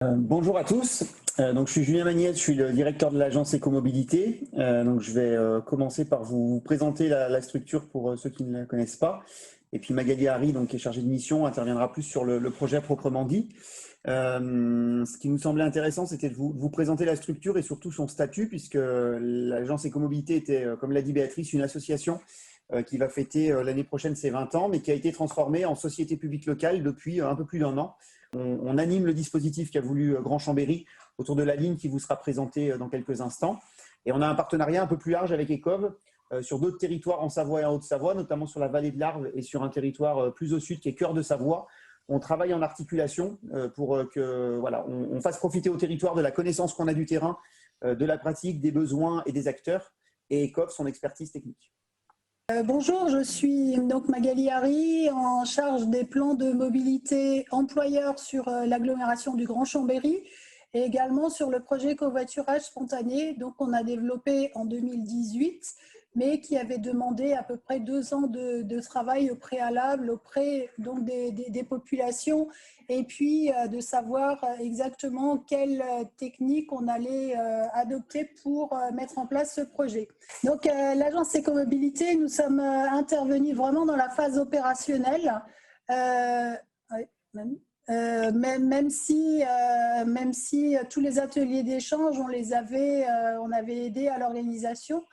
Bonjour à tous. Donc, je suis Julien Magnette, je suis le directeur de l'agence Écomobilité. Donc, je vais commencer par vous présenter la structure pour ceux qui ne la connaissent pas. Et puis Magali Harry, donc, qui est chargée de mission, interviendra plus sur le projet proprement dit. Ce qui nous semblait intéressant, c'était de vous présenter la structure et surtout son statut, puisque l'agence Écomobilité était, comme l'a dit Béatrice, une association qui va fêter l'année prochaine ses 20 ans, mais qui a été transformée en société publique locale depuis un peu plus d'1 an. On anime le dispositif qu'a voulu Grand Chambéry autour de la ligne qui vous sera présentée dans quelques instants. Et on a un partenariat un peu plus large avec ECOV sur d'autres territoires en Savoie et en Haute-Savoie, notamment sur la vallée de l'Arve et sur un territoire plus au sud qui est Cœur de Savoie. On travaille en articulation pour que on fasse profiter au territoire de la connaissance qu'on a du terrain, de la pratique, des besoins et des acteurs, et ECOV son expertise technique. Bonjour, je suis donc Magali Harry, en charge des plans de mobilité employeurs sur l'agglomération du Grand Chambéry et également sur le projet covoiturage spontané, donc on a développé en 2018, mais qui avait demandé à peu près 2 ans de travail au préalable auprès donc des populations et puis de savoir exactement quelle technique on allait adopter pour mettre en place ce projet. Donc l'agence Écomobilité, nous sommes intervenus vraiment dans la phase opérationnelle, même si tous les ateliers d'échange, on avait aidé à l'organisation.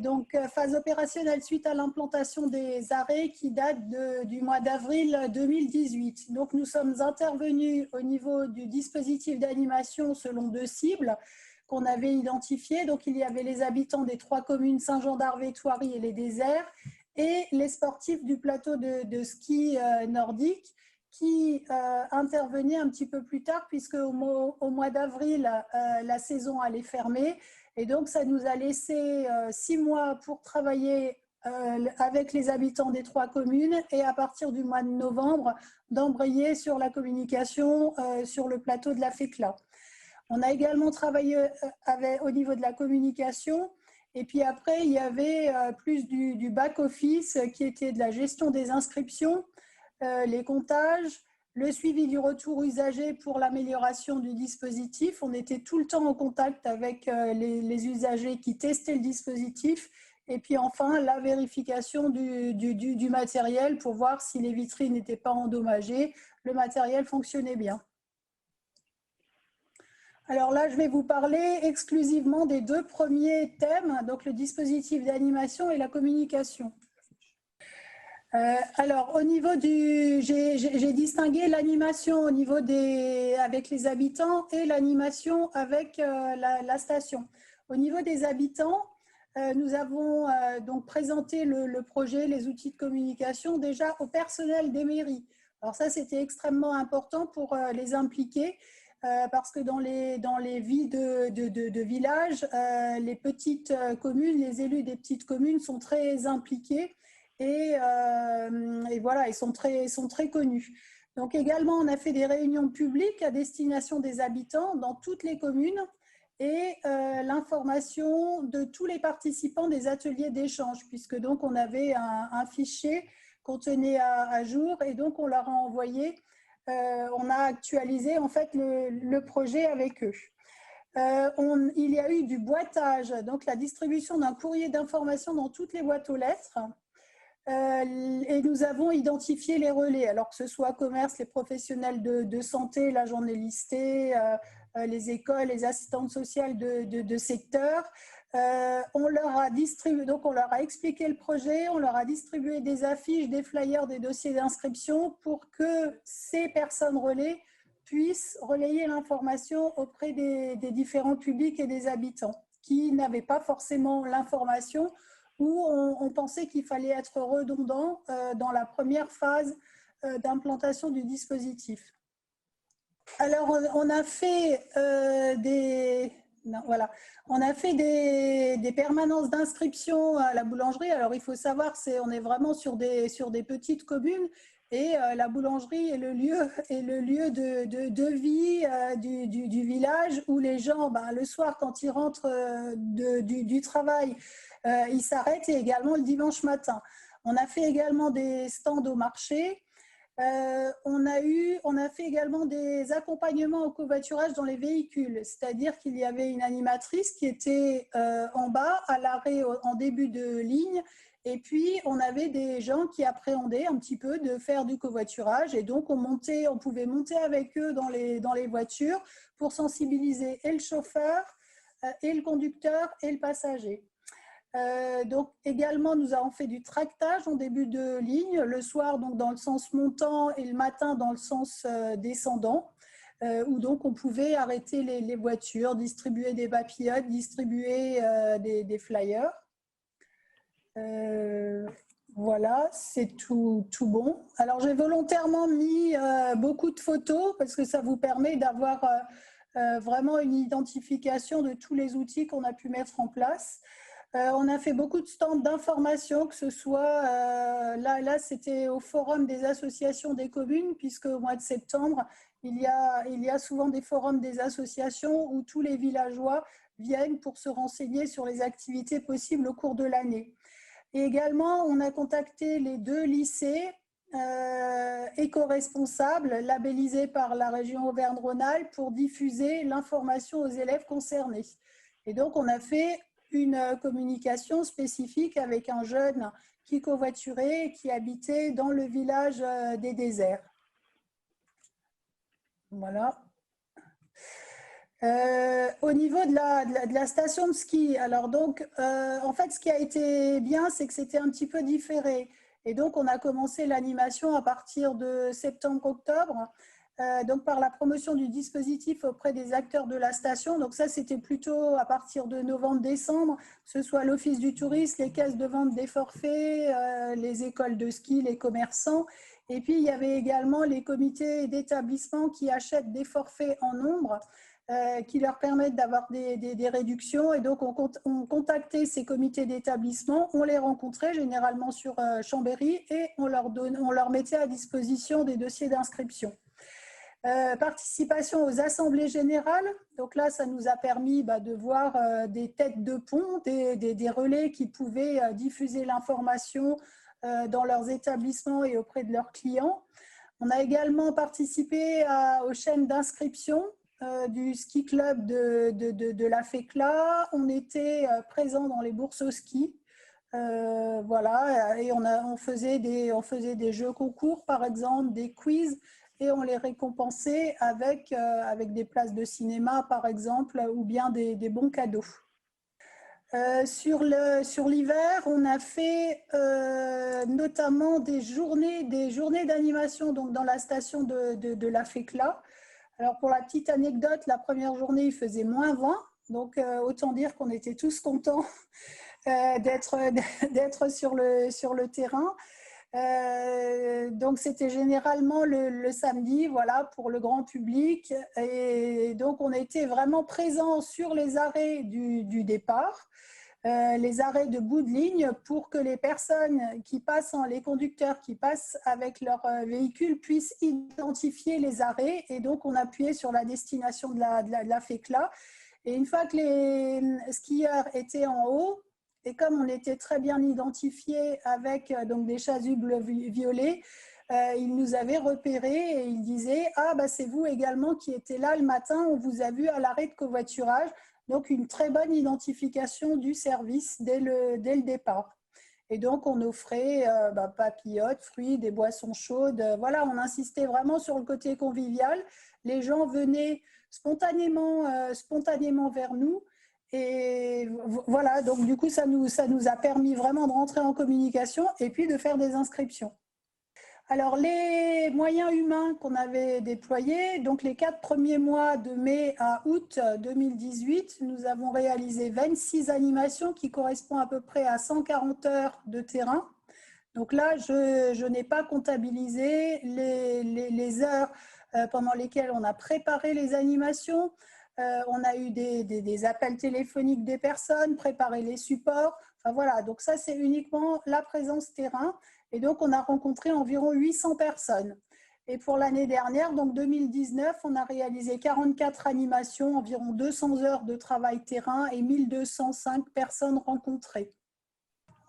Donc, phase opérationnelle suite à l'implantation des arrêts qui date du mois d'avril 2018. Donc, nous sommes intervenus au niveau du dispositif d'animation selon 2 cibles qu'on avait identifiées. Donc, il y avait les habitants des 3 communes Saint-Jean-d'Arve, Thoiry et les Déserts et les sportifs du plateau de ski nordique qui intervenaient un petit peu plus tard puisque au mois d'avril, la saison allait fermer. Et donc, ça nous a laissé 6 mois pour travailler avec les habitants des 3 communes et à partir du mois de novembre, d'embrayer sur la communication sur le plateau de la FECLA. On a également travaillé au niveau de la communication et puis après, il y avait plus du back-office qui était de la gestion des inscriptions, les comptages, le suivi du retour usager pour l'amélioration du dispositif. On était tout le temps en contact avec les usagers qui testaient le dispositif. Et puis enfin, la vérification du matériel pour voir si les vitrines n'étaient pas endommagées. Le matériel fonctionnait bien. Alors là, je vais vous parler exclusivement des 2 premiers thèmes, donc le dispositif d'animation et la communication. Alors, au niveau j'ai distingué l'animation au niveau avec les habitants et l'animation avec la station. Au niveau des habitants, nous avons donc présenté le projet, les outils de communication déjà au personnel des mairies. Alors ça, c'était extrêmement important pour les impliquer parce que dans les vies de villages, les petites communes, les élus des petites communes sont très impliqués. Et voilà, ils sont très connus. Donc également, on a fait des réunions publiques à destination des habitants dans toutes les communes et l'information de tous les participants des ateliers d'échange, puisque donc on avait un fichier qu'on tenait à jour et donc on leur a envoyé, on a actualisé en fait le projet avec eux. Il y a eu du boitage, donc la distribution d'un courrier d'information dans toutes les boîtes aux lettres. Et nous avons identifié les relais, alors que ce soit commerce, les professionnels de santé, là j'en ai listé, les écoles, les assistantes sociales de secteur. On leur a distribué, donc on leur a expliqué le projet, on leur a distribué des affiches, des flyers, des dossiers d'inscription pour que ces personnes relais puissent relayer l'information auprès des différents publics et des habitants qui n'avaient pas forcément l'information, où on pensait qu'il fallait être redondant dans la première phase d'implantation du dispositif. Alors, on a fait des permanences d'inscription à la boulangerie. Alors, il faut savoir, on est vraiment sur des petites communes et la boulangerie est le lieu de vie du village où les gens, le soir, quand ils rentrent du travail, ils s'arrêtent et également le dimanche matin. On a fait également des stands au marché. On a fait également des accompagnements au covoiturage dans les véhicules, c'est-à-dire qu'il y avait une animatrice qui était en bas, à l'arrêt en début de ligne, et puis on avait des gens qui appréhendaient un petit peu de faire du covoiturage, et donc on pouvait monter avec eux dans les voitures pour sensibiliser et le chauffeur, et le conducteur et le passager. Donc également, nous avons fait du tractage en début de ligne, le soir donc dans le sens montant et le matin dans le sens descendant, où donc on pouvait arrêter les voitures, distribuer des papillotes, distribuer des flyers. Voilà, c'est tout bon. Alors j'ai volontairement mis beaucoup de photos parce que ça vous permet d'avoir vraiment une identification de tous les outils qu'on a pu mettre en place. On a fait beaucoup de stands d'information, que ce soit, là c'était au forum des associations des communes, puisque au mois de septembre, il y a souvent des forums des associations où tous les villageois viennent pour se renseigner sur les activités possibles au cours de l'année. Et également, on a contacté les 2 lycées éco-responsables labellisés par la région Auvergne-Rhône-Alpes pour diffuser l'information aux élèves concernés. Et donc, on a fait une communication spécifique avec un jeune qui covoiturait et qui habitait dans le village des Déserts. Voilà. Au niveau de la station de ski, alors donc, en fait, ce qui a été bien, c'est que c'était un petit peu différé. Et donc, on a commencé l'animation à partir de septembre-octobre, donc par la promotion du dispositif auprès des acteurs de la station. Donc ça, c'était plutôt à partir de novembre-décembre, que ce soit l'Office du tourisme, les caisses de vente des forfaits, les écoles de ski, les commerçants. Et puis, il y avait également les comités d'établissement qui achètent des forfaits en nombre, qui leur permettent d'avoir des réductions. Et donc, on contactait ces comités d'établissement, on les rencontrait généralement sur Chambéry et on leur mettait à disposition des dossiers d'inscription. Participation aux assemblées générales. Donc là, ça nous a permis de voir des têtes de pont, des relais qui pouvaient diffuser l'information dans leurs établissements et auprès de leurs clients. On a également participé aux chaînes d'inscription du ski club de la FECLA. On était présent dans les bourses au ski. Voilà, et on faisait des jeux concours, par exemple, des quiz, et on les récompensait avec des places de cinéma, par exemple, ou bien des bons cadeaux. Sur l'hiver, on a fait notamment des journées d'animation donc dans la station de la FECLA. Alors pour la petite anecdote, la première journée, il faisait -20, donc autant dire qu'on était tous contents d'être sur le terrain. Donc c'était généralement le samedi, voilà, pour le grand public. Et donc on était vraiment présents sur les arrêts du départ, les arrêts de bout de ligne, pour que les personnes qui passent, les conducteurs qui passent avec leur véhicule puissent identifier les arrêts. Et donc on appuyait sur la destination de la FECLA. Et une fois que les skieurs étaient en haut, et comme on était très bien identifiés avec donc des chasubles violets, ils nous avaient repérés et ils disaient « Ah, c'est vous également qui étiez là le matin, on vous a vu à l'arrêt de covoiturage ». Donc, une très bonne identification du service dès le départ. Et donc, on offrait papillotes, fruits, des boissons chaudes. Voilà, on insistait vraiment sur le côté convivial. Les gens venaient spontanément vers nous. Et voilà, donc du coup, ça nous a permis vraiment de rentrer en communication et puis de faire des inscriptions. Alors, les moyens humains qu'on avait déployés, donc les 4 premiers mois de mai à août 2018, nous avons réalisé 26 animations qui correspondent à peu près à 140 heures de terrain. Donc là, je n'ai pas comptabilisé les heures pendant lesquelles on a préparé les animations. On a eu des appels téléphoniques des personnes, préparé les supports. Enfin voilà, donc ça, c'est uniquement la présence terrain. Et donc, on a rencontré environ 800 personnes. Et pour l'année dernière, donc 2019, on a réalisé 44 animations, environ 200 heures de travail terrain et 1205 personnes rencontrées.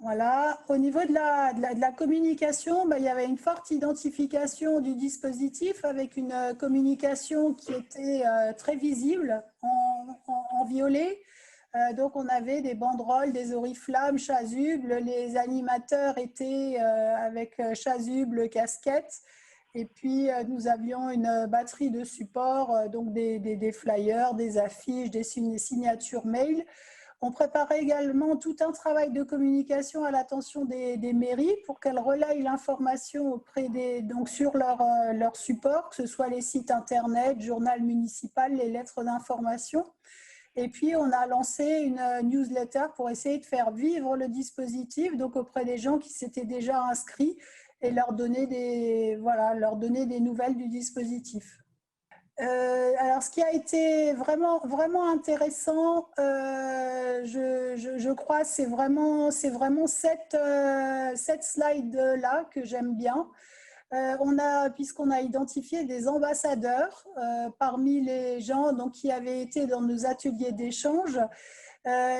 Voilà. Au niveau de la communication, il y avait une forte identification du dispositif avec une communication qui était très visible en violet. Donc, on avait des banderoles, des oriflammes, chasubles. Les animateurs étaient avec chasubles, casquettes. Et puis, nous avions une batterie de support, donc des flyers, des affiches, des signatures mail. On préparait également tout un travail de communication à l'attention des mairies pour qu'elles relayent l'information donc sur leur support, que ce soit les sites internet, journal municipal, les lettres d'information. Et puis, on a lancé une newsletter pour essayer de faire vivre le dispositif, donc auprès des gens qui s'étaient déjà inscrits et leur donner des nouvelles du dispositif. Alors, ce qui a été vraiment, vraiment intéressant, je crois, c'est vraiment cette slide-là que j'aime bien. Puisqu'on a identifié des ambassadeurs parmi les gens donc, qui avaient été dans nos ateliers d'échange,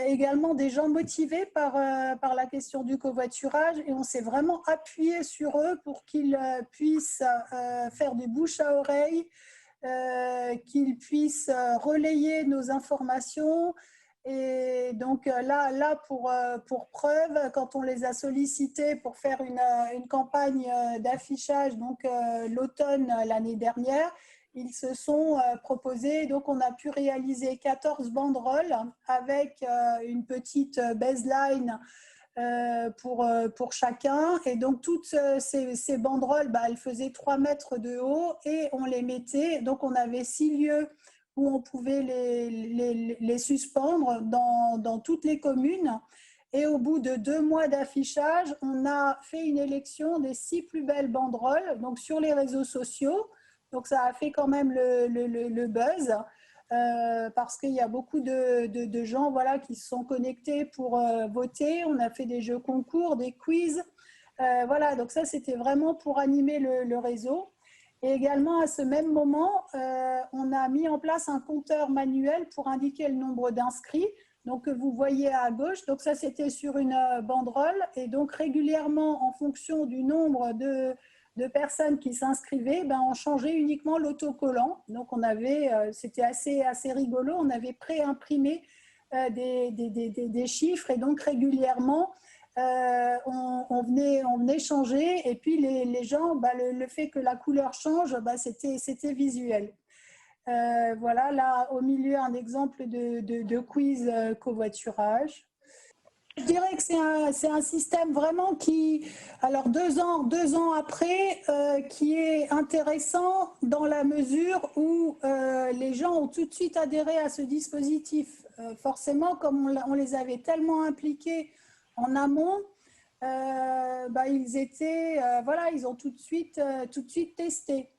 également des gens motivés par la question du covoiturage, et on s'est vraiment appuyé sur eux pour qu'ils puissent faire du bouche à oreille, qu'ils puissent relayer nos informations. Et donc là pour preuve, quand on les a sollicités pour faire une campagne d'affichage, donc l'automne l'année dernière, ils se sont proposés, donc on a pu réaliser 14 banderoles avec une petite baseline pour chacun. Et donc, toutes ces banderoles, elles faisaient 3 mètres de haut et on les mettait. Donc, on avait 6 lieux où on pouvait les suspendre dans toutes les communes. Et au bout de 2 mois d'affichage, on a fait une élection des 6 plus belles banderoles donc sur les réseaux sociaux. Donc, ça a fait quand même le buzz. Parce qu'il y a beaucoup de gens qui se sont connectés pour voter. On a fait des jeux concours, des quiz. Donc ça, c'était vraiment pour animer le réseau. Et également, à ce même moment, on a mis en place un compteur manuel pour indiquer le nombre d'inscrits. Donc, que vous voyez à gauche. Donc, ça, c'était sur une banderole. Et donc, régulièrement, en fonction du nombre de personnes qui s'inscrivaient, on changeait uniquement l'autocollant. Donc, c'était assez rigolo, on avait pré-imprimé des chiffres et donc régulièrement, on venait changer et puis les gens, le fait que la couleur change, c'était visuel. Voilà, là au milieu, un exemple de quiz covoiturage. Je dirais que c'est un système vraiment qui, alors 2 ans après, qui est intéressant dans la mesure où les gens ont tout de suite adhéré à ce dispositif. Forcément, comme on les avait tellement impliqués en amont, ils ont tout de suite testé.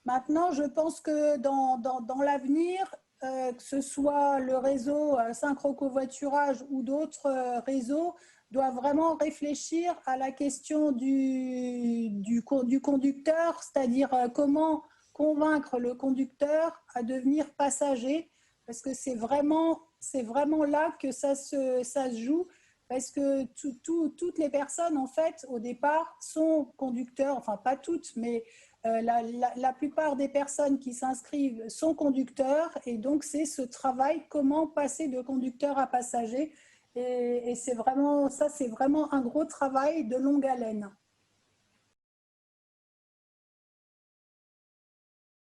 Maintenant, je pense que dans l'avenir, que ce soit le réseau Synchro Covoiturage ou d'autres réseaux, doivent vraiment réfléchir à la question du conducteur, c'est-à-dire comment convaincre le conducteur à devenir passager, parce que c'est vraiment là que ça se joue, parce que toutes les personnes, en fait, au départ, sont conducteurs, enfin pas toutes, mais la plupart des personnes qui s'inscrivent sont conducteurs, et donc c'est ce travail, comment passer de conducteur à passager, et c'est vraiment un gros travail de longue haleine.